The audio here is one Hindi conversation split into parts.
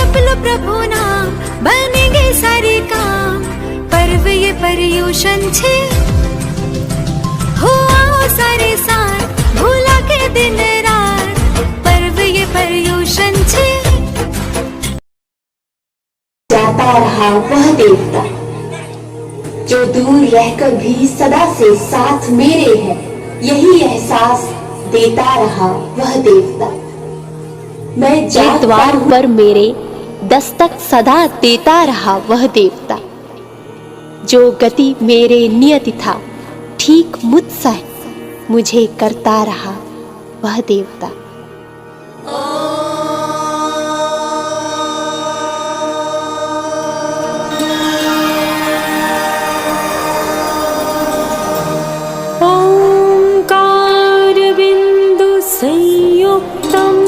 जप लो प्रभु नाम, बनेंगे सारे काम। पर्व ये पर्युषण छे, हो आओ सारे साथ, भूला के दिन रात। पर्व ये पर्युषण छे। जाता रहा वह देवता जो दूर रहकर भी सदा से साथ मेरे है, यही एहसास देता रहा वह देवता। मैं जे द्वार पर मेरे दस्तक सदा देता रहा वह देवता। जो गति मेरे नियति था, ठीक मुझसा मुझे करता रहा वह देवता। ओंकार बिंदु संयुक्तम्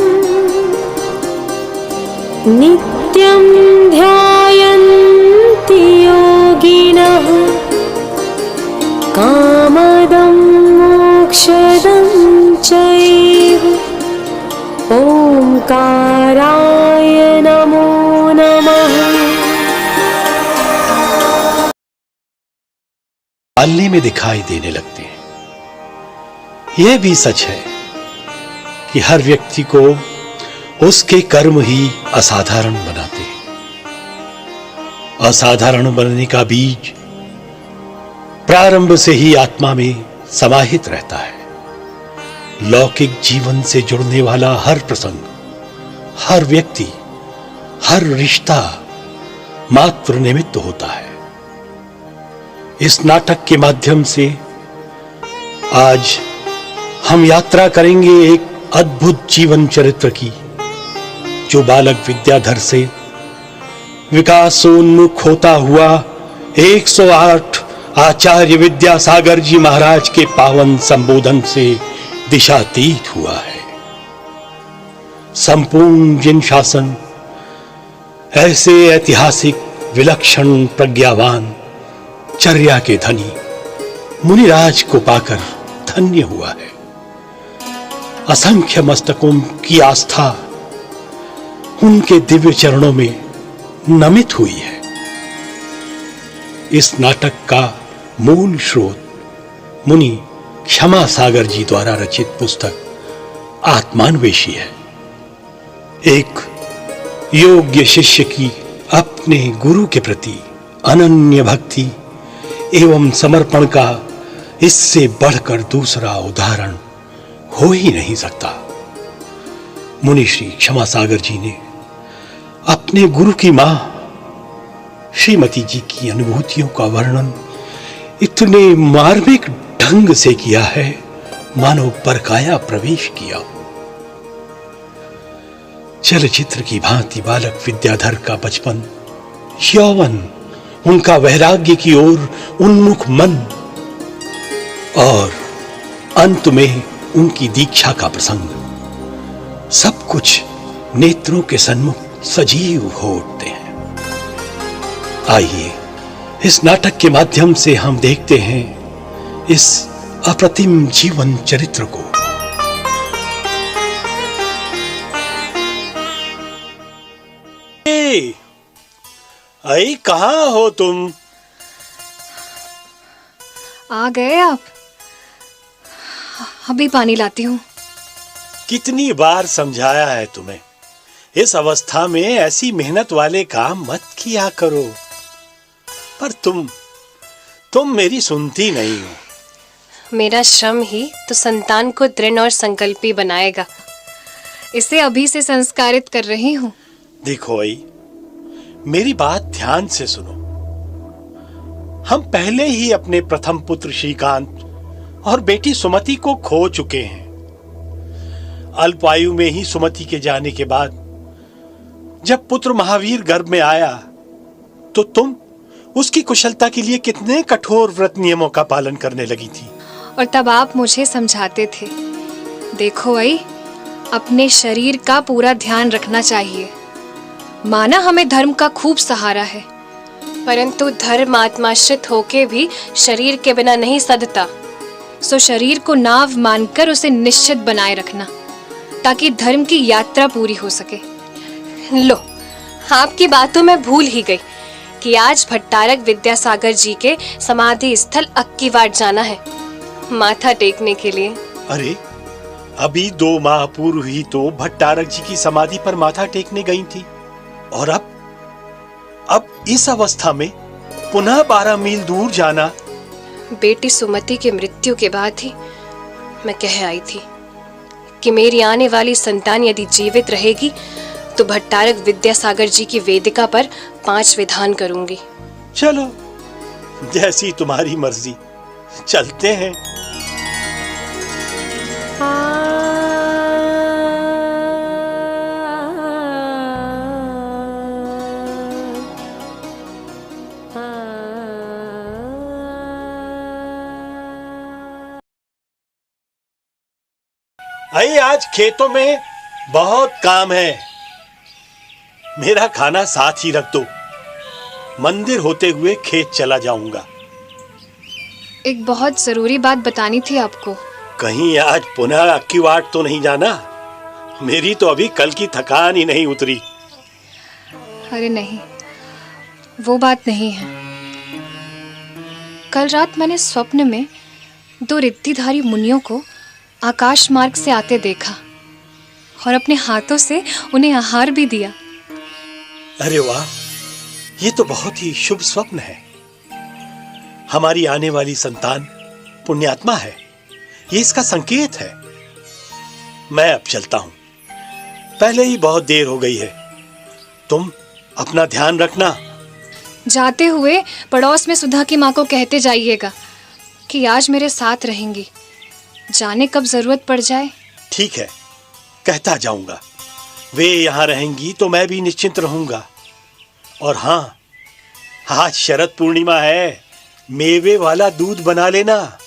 नित्यं ध्यायन्ति योगिनः, कामदं मोक्षदं चैव। ओंकाराय नमो नमः। पालने में दिखाई देने लगते हैं। यह भी सच है कि हर व्यक्ति को उसके कर्म ही असाधारण बनाते हैं। असाधारण बनने का बीज प्रारंभ से ही आत्मा में समाहित रहता है। लौकिक जीवन से जुड़ने वाला हर प्रसंग, हर व्यक्ति, हर रिश्ता मात्र निमित्त होता है। इस नाटक के माध्यम से आज हम यात्रा करेंगे एक अद्भुत जीवन चरित्र की, जो बालक विद्याधर से विकासोन्मुख होता हुआ 108 आचार्य विद्यासागर जी महाराज के पावन संबोधन से दिशातीत हुआ है। संपूर्ण जिन शासन ऐसे ऐतिहासिक विलक्षण प्रज्ञावान चर्या के धनी मुनिराज को पाकर धन्य हुआ है। असंख्य मस्तकों की आस्था उनके दिव्य चरणों में नमित हुई है। इस नाटक का मूल स्रोत मुनि क्षमा सागर जी द्वारा रचित पुस्तक आत्मान्वेषी है। एक योग्य शिष्य की अपने गुरु के प्रति अनन्य भक्ति एवं समर्पण का इससे बढ़कर दूसरा उदाहरण हो ही नहीं सकता। मुनि श्री क्षमा सागर जी ने अपने गुरु की मां श्रीमती जी की अनुभूतियों का वर्णन इतने मार्मिक ढंग से किया है मानो परकाया प्रवेश किया। चलचित्र की भांति बालक विद्याधर का बचपन, यौवन, उनका वैराग्य की ओर उन्मुख मन और अंत में उनकी दीक्षा का प्रसंग, सब कुछ नेत्रों के सन्मुख सजीव हो उठते हैं। आइए इस नाटक के माध्यम से हम देखते हैं इस अप्रतिम जीवन चरित्र को। आई, कहां हो तुम? आ गए आप? अभी पानी लाती हूँ। कितनी बार समझाया है तुम्हें, इस अवस्था में ऐसी मेहनत वाले काम मत किया करो, पर तुम मेरी सुनती नहीं हो। मेरा श्रम ही तो संतान को दृढ़ और संकल्पी बनाएगा। इसे अभी से संस्कारित कर रही हूँ। देखो आई, मेरी बात ध्यान से सुनो। हम पहले ही अपने प्रथम पुत्र श्रीकांत और बेटी सुमति को खो चुके हैं। अल्प आयु में ही सुमति के जाने के बाद जब पुत्र महावीर गर्भ में आया तो तुम उसकी कुशलता के लिए कितने कठोर व्रत नियमों का पालन करने लगी थी। और तब आप मुझे समझाते थे, देखो आई, अपने शरीर का पूरा ध्यान रखना चाहिए। माना हमें धर्म का खूब सहारा है, परंतु धर्म आत्माश्रित होके भी शरीर के बिना नहीं सधता। सो शरीर को नाव मानकर उसे निश्चित बनाए रखना, ताकि धर्म की यात्रा पूरी हो सके। लो, आपकी बातों में भूल ही गई कि आज भट्टारक विद्यासागर जी के समाधि स्थल अक्कीवाट जाना है माथा टेकने के लिए। अरे अभी 2 माह पूर्व ही तो भट्टारक जी की समाधि पर माथा टेकने गई थी, और अब इस अवस्था में पुनः 12 मील दूर जाना। बेटी सुमति की मृत्यु के बाद ही मैं कह आई थी कि मेरी आने वाली संतान यदि जीवित रहेगी तो भट्टारक विद्यासागर जी की वेदिका पर 5 विधान करूंगी। चलो, जैसी तुम्हारी मर्जी, चलते हैं। आई आज खेतों में बहुत काम है, मेरा खाना साथ ही रख दो, मंदिर होते हुए खेत चला जाऊंगा। एक बहुत जरूरी बात बतानी थी आपको। कहीं आज पुनः अक्कीवाट तो नहीं जाना? मेरी तो अभी कल की थकान ही नहीं उतरी। अरे नहीं, वो बात नहीं है। कल रात मैंने स्वप्न में 2 रिद्धिधारी मुनियों को आकाश मार्ग से आते देखा और अपने हाथों से उन्हें आहार भी दिया। अरे वाह, ये तो बहुत ही शुभ स्वप्न है। हमारी आने वाली संतान पुण्यात्मा है, ये इसका संकेत है। मैं अब चलता हूं, पहले ही बहुत देर हो गई है। तुम अपना ध्यान रखना। जाते हुए पड़ोस में सुधा की माँ को कहते जाइएगा कि आज मेरे साथ रहेंगी, जाने कब जरूरत पड़ जाए। ठीक है, कहता जाऊंगा। वे यहाँ रहेंगी तो मैं भी निश्चिंत रहूंगा। और हाँ, आज शरद पूर्णिमा है, मेवे वाला दूध बना लेना।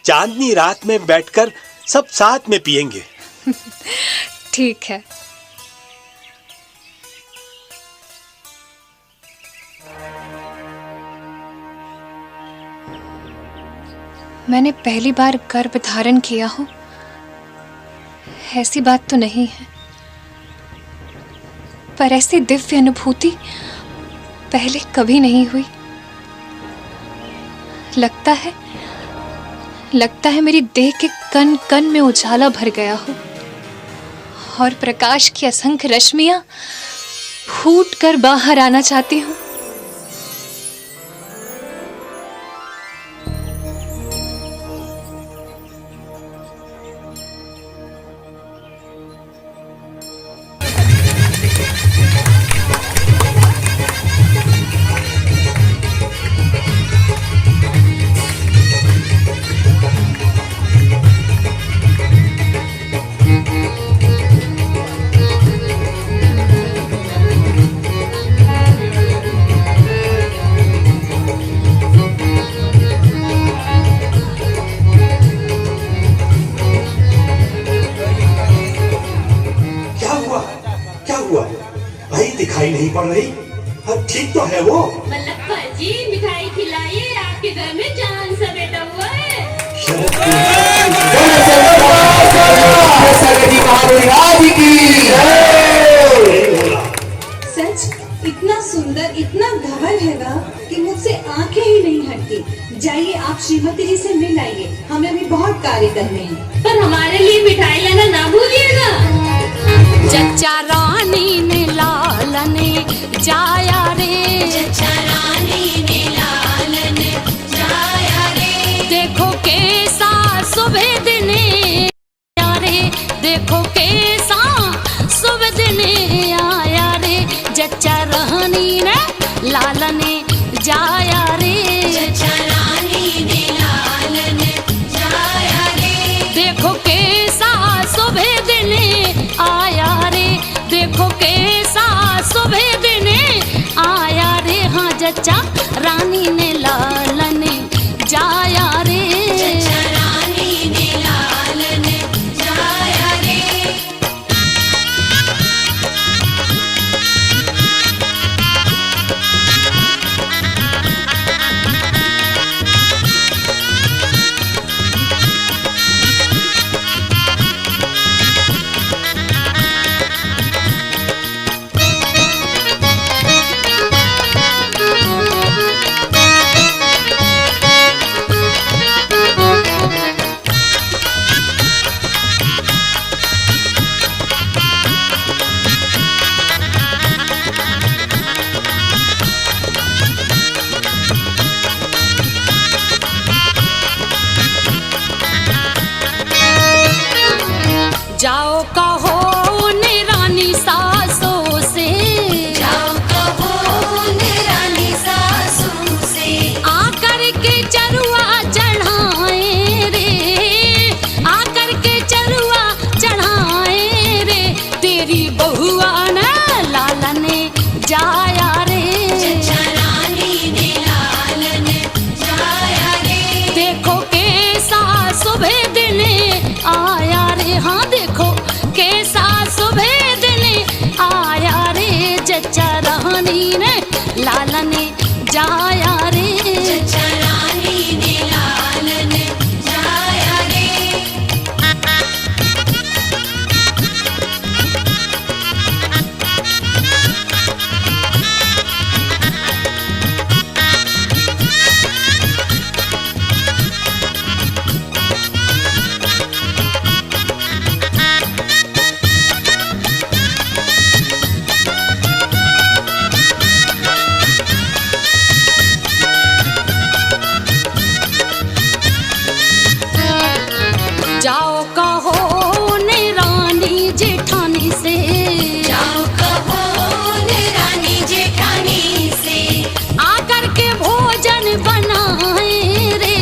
चांदनी रात में बैठकर सब साथ में पिएंगे। ठीक है। मैंने पहली बार गर्भ धारण किया हो, ऐसी बात तो नहीं है, पर ऐसी दिव्य अनुभूति पहले कभी नहीं हुई। लगता है मेरी देह के कण कण में उजाला भर गया हो और प्रकाश की असंख्य रश्मियां फूट कर बाहर आना चाहती हूँ। दिखाई नहीं पड़ रही। अब ठीक तो है वो। मल्लप्पा जी, मिठाई खिलाइए, आपके घर में जान सा बेटा हुआ है। सच इतना सुंदर, इतना धवल है ना कि मुझसे आंखें ही नहीं हटती। जाइए आप श्रीमती जी से मिल आइए, हमें भी बहुत कार्य करने हैं। पर हमारे लिए मिठाई लाना ना भूलिएगा। चचा रानी ने लालने जाया रे, चचा रानी ने लालने जाया रे। देखो कैसा सुबह दिने आया रे, देखो कैसा सुबह दिने आया रे। चचा रानी ने लालने जाया रे, चचा रानी ने लालने जाया रे। देखो कैसा सुबह दिने आया रे, देखो कैसा सुबह दिने आया रे। हाँ चचा रानी ने लालने जाया रे, चचा रानी ने लालने जाया रे। रानी ने लालन जाया रे, चचा रानी ने लालन जाया रे। जाओ कहो ने रानी जेठानी से, जाओ कहो ने रानी जेठानी से, आकर के भोजन बनाए रे,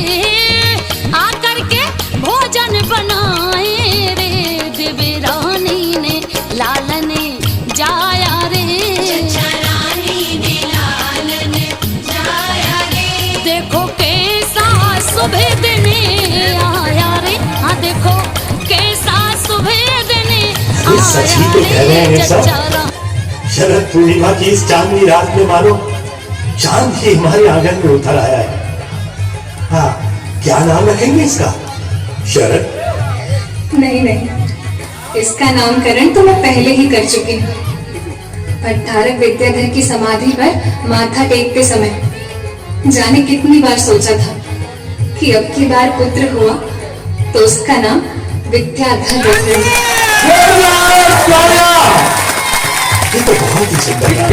आकर के भोजन बनाए रे, देवी रानी ने लालन जाया रे, चचा रानी ने लालन जाया रे। देखो कैसा सुबह दिन आया रे, हाँ देखो कैसा सुबह दिन ये सच ही तो कह रहे हैं सब। शरद पूर्णिमा की इस चांदनी रात में मानो चांद ही हमारे आंगन में उतर आया है। हाँ, क्या नाम रखेंगे इसका? शरद? नहीं नहीं, इसका नामकरण तो मैं पहले ही कर चुकी हूँ। पर धारक विद्याधर की समाधि पर माथा टेकते समय जाने कितनी बार सोचा था कि अब की बार पुत्र हुआ तो उसका नाम विद्याधर रखेंगे। ये तो बहुत ही सुंदर है।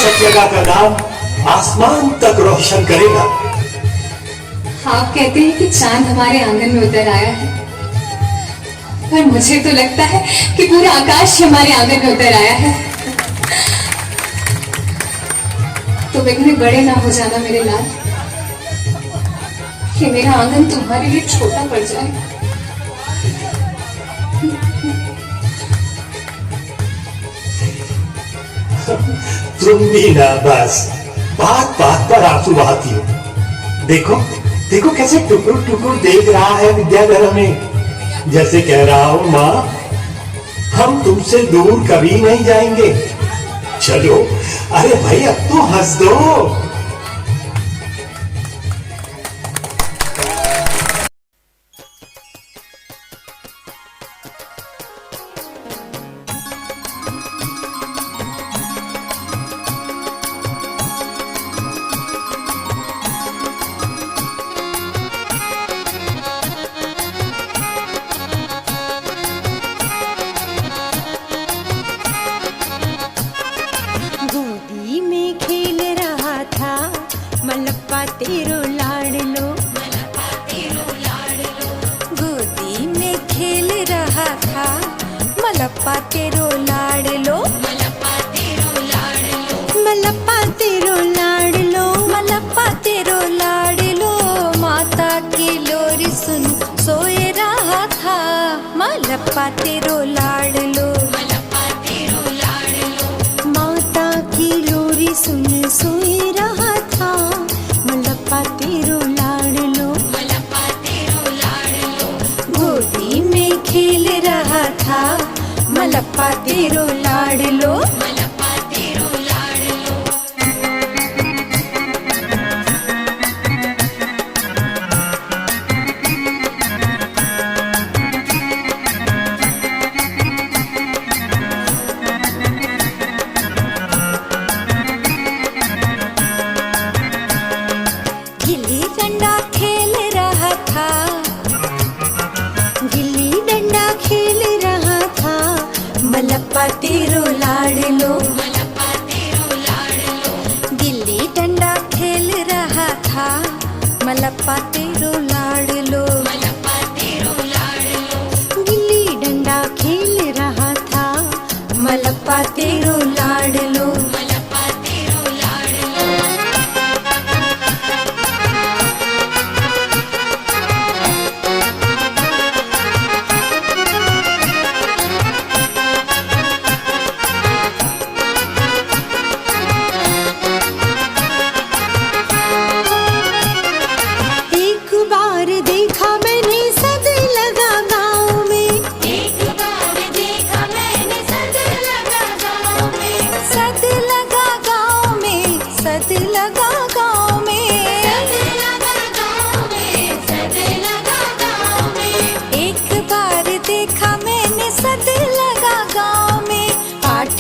सत्यगा का नाम आसमान तक रोशन करेगा। आप कहते हैं कि चांद हमारे आंगन में उतर आया है, पर मुझे तो लगता है कि पूरा आकाश हमारे आंगन में उतर आया है। तुम इतने बड़े ना हो जाना मेरे लाल कि मेरा आंगन तुम्हारे लिए छोटा पड़ जाए। तुम भी ना बस बात बात पर आंसू बहाती हो। देखो देखो कैसे टुकुर टुकुर देख रहा है विद्याधर हमें, जैसे कह रहा हो माँ हम तुमसे दूर कभी नहीं जाएंगे। चलो अरे भाई अब तो हंस दो। गोदी में खेल रहा था मलप्पा तेरो लाड़ लो, गोदी में खेल रहा था मलप्पा तेरो लाड़ लो, मलप्पा तेरो लाड़ लो, मलप्पा तेरो लाड़ लो, माता की लोरी सुन सोए रहा था मलप्पा तेरो लाड़ लो, माता की लोरी सुन सोए रहा था मलप्पा तेरो लाड़ लो, गोदी में खेल रहा था मलप्पा तेरो लाड़ लो। गिल्ली डंडा खेल रहा था, गिल्ली डंडा खेल रहा था मलप्पा तेरो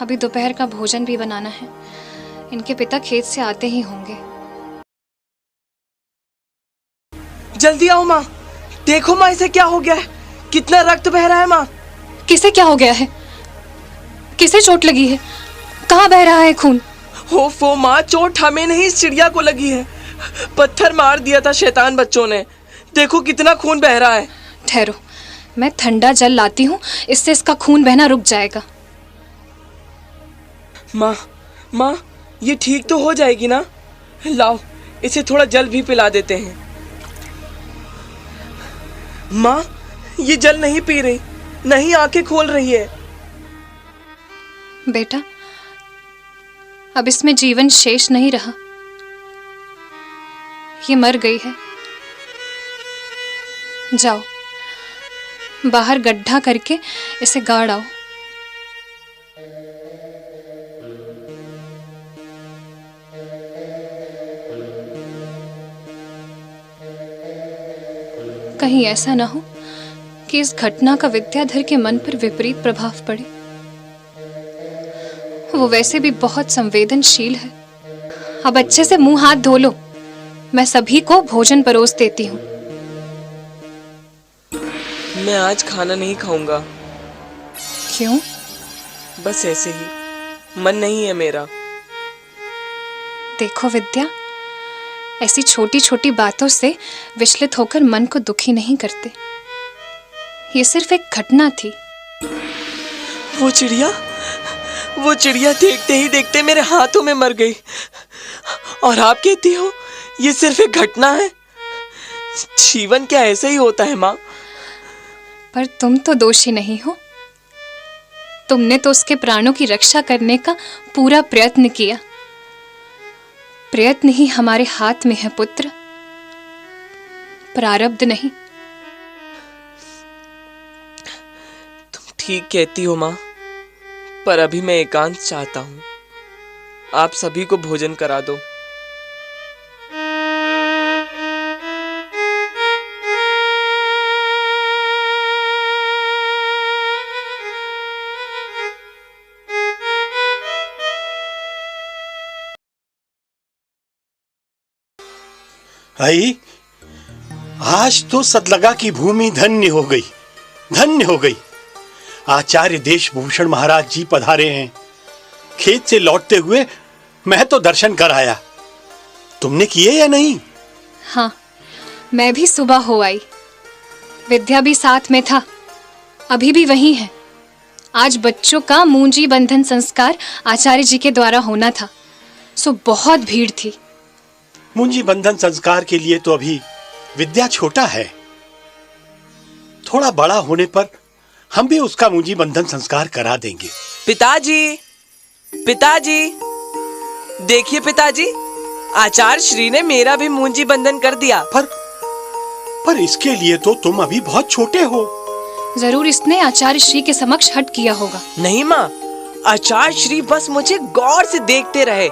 अभी दोपहर का भोजन भी बनाना है। इनके पिता खेत से आते ही होंगे। जल्दी आओ माँ, देखो माँ इसे क्या हो गया है, कितना रक्त बह रहा है माँ। किसे क्या हो गया है? किसे चोट लगी है? कहाँ बह रहा है खून? हो माँ, चोट हमें नहीं इस चिड़िया को लगी है। पत्थर मार दिया था शैतान बच्चों ने, देखो कितना खून बह रहा है। ठहरो, मैं ठंडा जल लाती हूँ, इससे इसका खून बहना रुक जाएगा। माँ ये ठीक तो हो जाएगी ना? लाओ इसे थोड़ा जल भी पिला देते हैं। माँ ये जल नहीं पी रही, नहीं आंखें खोल रही है। बेटा, अब इसमें जीवन शेष नहीं रहा, ये मर गई है। जाओ बाहर गड्ढा करके इसे गाड़ आओ। कहीं ऐसा ना हो कि इस घटना का विद्याधर के मन पर विपरीत प्रभाव पड़े। वो वैसे भी बहुत संवेदनशील है। अब अच्छे से मुंह हाथ धो लो, मैं सभी को भोजन परोस देती हूँ। मैं आज खाना नहीं खाऊंगा। क्यों? बस ऐसे ही, मन नहीं है मेरा। देखो विद्या, ऐसी छोटी छोटी बातों से विचलित होकर मन को दुखी नहीं करते। ये सिर्फ एक घटना थी। वो चिड़िया देखते ही देखते मेरे हाथों में मर गई, और आप कहती हो ये सिर्फ एक घटना है? जीवन क्या ऐसे ही होता है माँ? पर तुम तो दोषी नहीं हो। तुमने तो उसके प्राणों की रक्षा करने का पूरा प्रयत्न किया। प्रयत्न ही हमारे हाथ में है पुत्र, प्रारब्ध नहीं। तुम ठीक कहती हो माँ, पर अभी मैं एकांत चाहता हूँ। आप सभी को भोजन करा दो। आई, आज तो सतलगा की भूमि धन्य हो गई, धन्य हो गई। आचार्य देशभूषण महाराज जी पधारे हैं। खेत से लौटते हुए मैं तो दर्शन कराया, तुमने किए या नहीं? हाँ, मैं भी सुबह हो आई। विद्या भी साथ में था, अभी भी वही है। आज बच्चों का मूंजी बंधन संस्कार आचार्य जी के द्वारा होना था, सो बहुत भीड़ थी। मुंजी बंधन संस्कार के लिए तो अभी विद्या छोटा है, थोड़ा बड़ा होने पर हम भी उसका मुंजी बंधन संस्कार करा देंगे। पिताजी, पिताजी, देखिए पिताजी, आचार्य श्री ने मेरा भी मुंजी बंधन कर दिया। पर इसके लिए तो तुम अभी बहुत छोटे हो। जरूर इसने आचार्य श्री के समक्ष हट किया होगा। नहीं माँ, आचार्य श्री बस मुझे गौर से देखते रहे,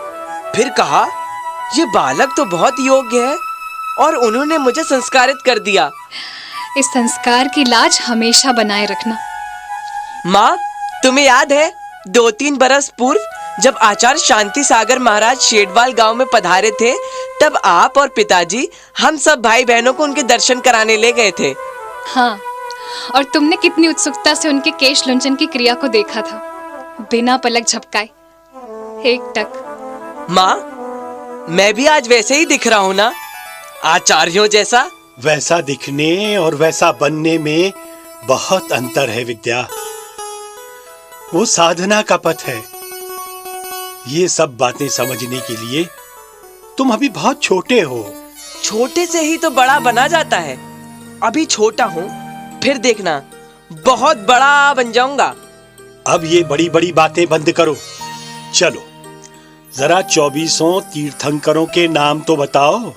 फिर कहा ये बालक तो बहुत योग्य है, और उन्होंने मुझे संस्कारित कर दिया। इस संस्कार की लाज हमेशा बनाए रखना। माँ, तुम्हें याद है 2-3 बरस पूर्व जब आचार्य शांति सागर महाराज शेडवाल गांव में पधारे थे, तब आप और पिताजी हम सब भाई बहनों को उनके दर्शन कराने ले गए थे। हाँ, और तुमने कितनी उत्सुकता से उनके केश लुंचन की क्रिया को देखा था, बिना पलक झपकाए, एकटक। माँ, मैं भी आज वैसे ही दिख रहा हूँ ना, आचार्यों जैसा? वैसा दिखने और वैसा बनने में बहुत अंतर है विद्या। वो साधना का पथ है। ये सब बातें समझने के लिए तुम अभी बहुत छोटे हो। छोटे से ही तो बड़ा बना जाता है। अभी छोटा हूँ, फिर देखना बहुत बड़ा बन जाऊंगा। अब ये बड़ी बड़ी बातें बंद करो, चलो जरा 24 तीर्थंकरों के नाम तो बताओ।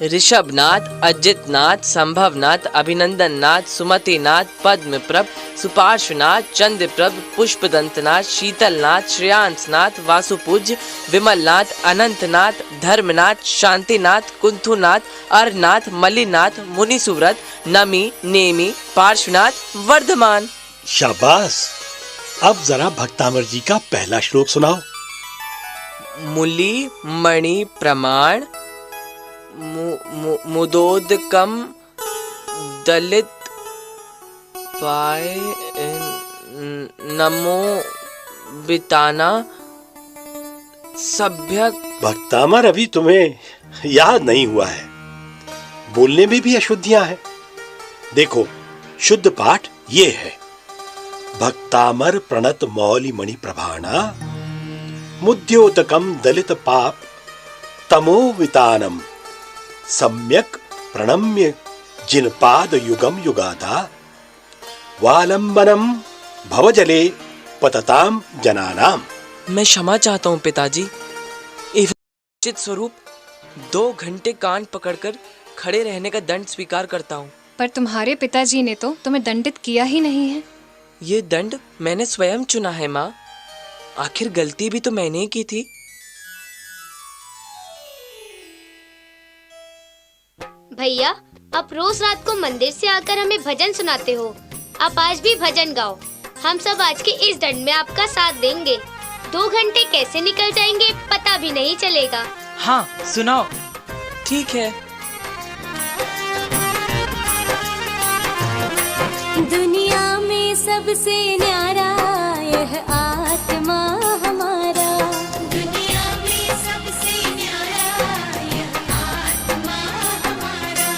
ऋषभनाथ, अजितनाथ, संभवनाथ, अभिनंदननाथ, सुमतिनाथ, पद्मप्रभ, सुपार्श्वनाथ, चंद्रप्रभ, पुष्पदंतनाथ, शीतलनाथ, श्रेयांसनाथ, वासुपूज्य, विमलनाथ, अनंतनाथ, धर्मनाथ, शांतिनाथ, कुंथुनाथ, अरनाथ, मलिनाथ, मुनिसुव्रत, नमी, नेमी, पार्श्वनाथ, वर्धमान। शाबाश, अब जरा भक्तामर जी का पहला श्लोक सुनाओ। मुली मणि प्रमाण मुदोदकम दलित पाए नमो बिताना सभ्य। भक्तामर, अभी तुम्हें याद नहीं हुआ है, बोलने में भी अशुद्धियां हैं। देखो, शुद्ध पाठ ये है, भक्तामर प्रणत मौलि मणि प्रभाणा मुद्योतकम दलित पाप तमो वितानम सम्यक प्रणम्य जिनपाद युगम युगादा वालंबनम भवजले पतताम जनानाम। मैं क्षमा चाहता हूँ पिताजी। उचित स्वरूप 2 घंटे कान पकड़कर खड़े रहने का दंड स्वीकार करता हूँ। पर तुम्हारे पिताजी ने तो तुम्हें दंडित किया ही नहीं है। ये दंड मैंने स्वयं चुना है माँ। आखिर गलती भी तो मैंने ही की थी। भैया, आप रोज रात को मंदिर से आकर हमें भजन सुनाते हो। आप आज भी भजन गाओ। हम सब आज के इस दंड में आपका साथ देंगे। 2 घंटे कैसे निकल जाएंगे पता भी नहीं चलेगा। हाँ, सुनाओ। ठीक है। दुनिया में सबसे न्यारा यह आत्मा हमारा। दुनिया में सबसे न्यारा यह आत्मा हमारा।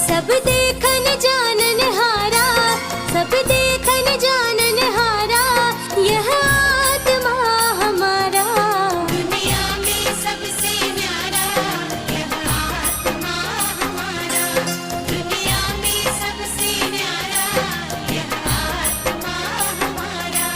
सब देखन जानन हारा, सब देखन जानन हारा यह आत्मा हमारा। दुनिया में सबसे न्यारा यह आत्मा हमारा। दुनिया में सबसे न्यारा यह आत्मा हमारा।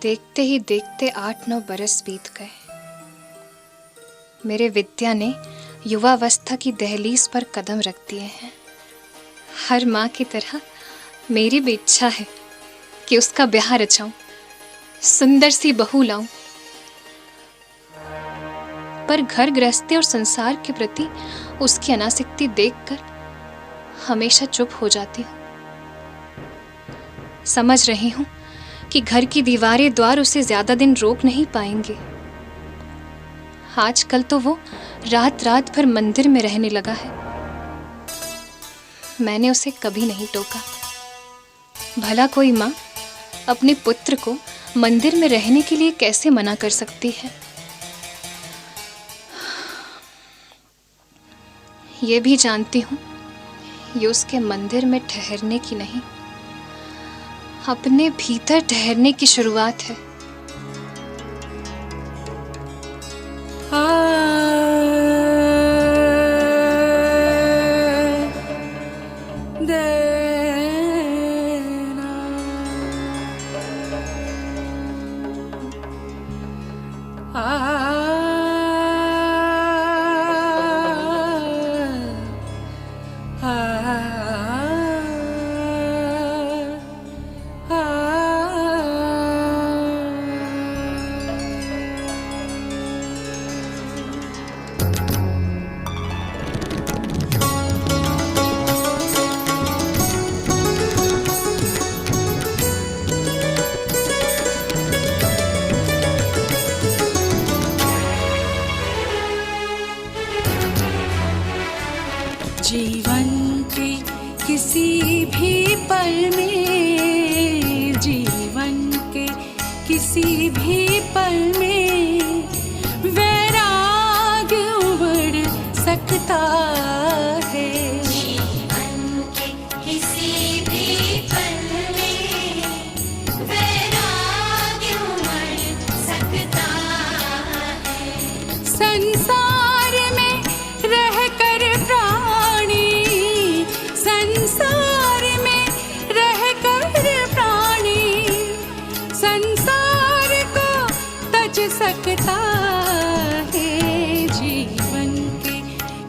देखते ही देखते 8-9 बरस बीत गए। मेरे विद्या ने युवावस्था की दहलीज पर कदम रख दिए हैं। हर माँ की तरह मेरी भी इच्छा है कि उसका ब्याह रचाऊं, सुंदर सी बहू लाऊं। पर घर गृहस्थी और संसार के प्रति उसकी अनासक्ति देखकर हमेशा चुप हो जाती हूँ। समझ रही हूँ कि घर की दीवारें द्वार उसे ज्यादा दिन रोक नहीं पाएंगे। आजकल तो वो रात रात भर मंदिर में रहने लगा है। मैंने उसे कभी नहीं टोका। भला कोई माँ अपने पुत्र को मंदिर में रहने के लिए कैसे मना कर सकती है? ये भी जानती हूँ ये उसके मंदिर में ठहरने की नहीं, अपने भीतर ठहरने की शुरुआत है। जीवन के किसी भी पल में, जीवन के किसी भी पल में वैराग्य उमड़ सकता है। जीवन के किसी भी पल में वैराग्य उमड़ सकता है। संसार में रहकर प्राणी, संसार में रहकर प्राणी संसार को तज सकता है। जीवन के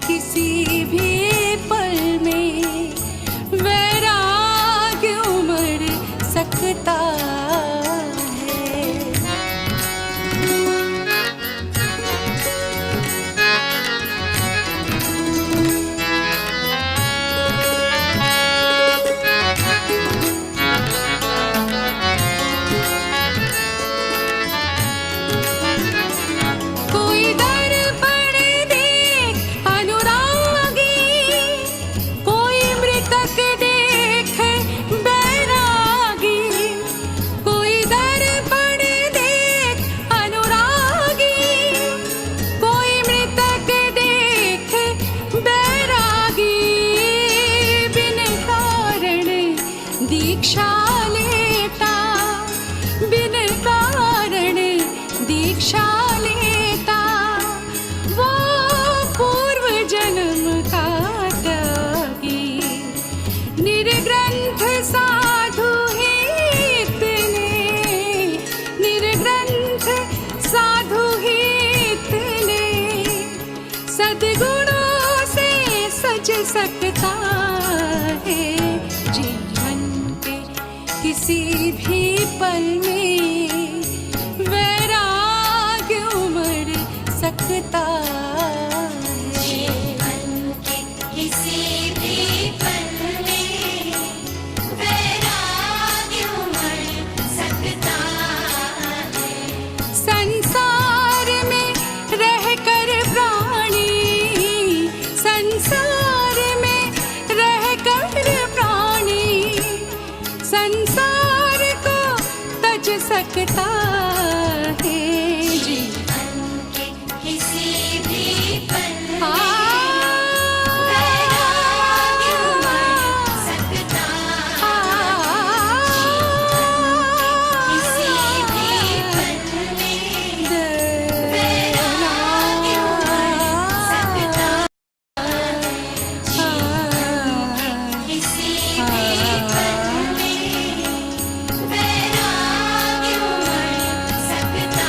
किसी सकता है जीवन के किसी भी पल में वैराग्य उमड़ सकता है जीवन के किसी भी पल में वैराग्य उमड़ सकता है संसार में रहकर प्राणी संसार में रहकर प्राणी संसार को तज सकता है जीवन के किसी भी पल में वैराग्य उमड़ सकता है किसी भी पल में वैराग्य उमड़ सकता किसी भी पल में वैराग्य उमड़ सकता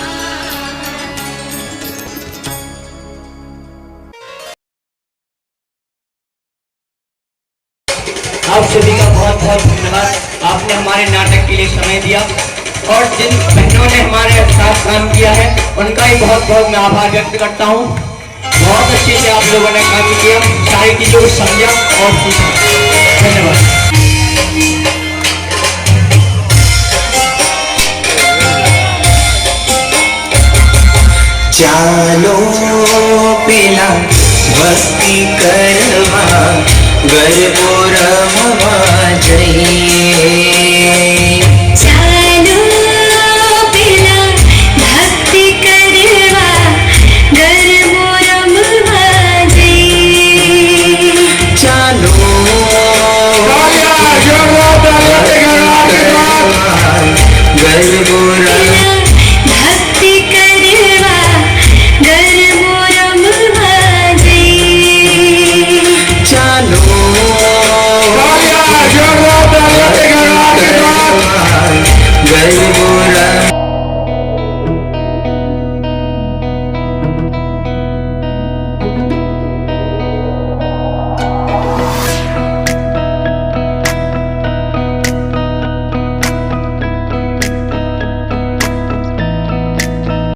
आप सभी का बहुत बहुत धन्यवाद। आपने हमारे नाटक के लिए समय दिया और जिन बहनों ने हमारे साथ काम किया है उनका ही बहुत बहुत मैं आभार व्यक्त करता हूँ। बहुत अच्छे से आप लोगों ने काम किया, सारी चीजों को समझा और सीखा। धन्यवाद। चालो पेला मस्ती करवा गरबो रमवा जइए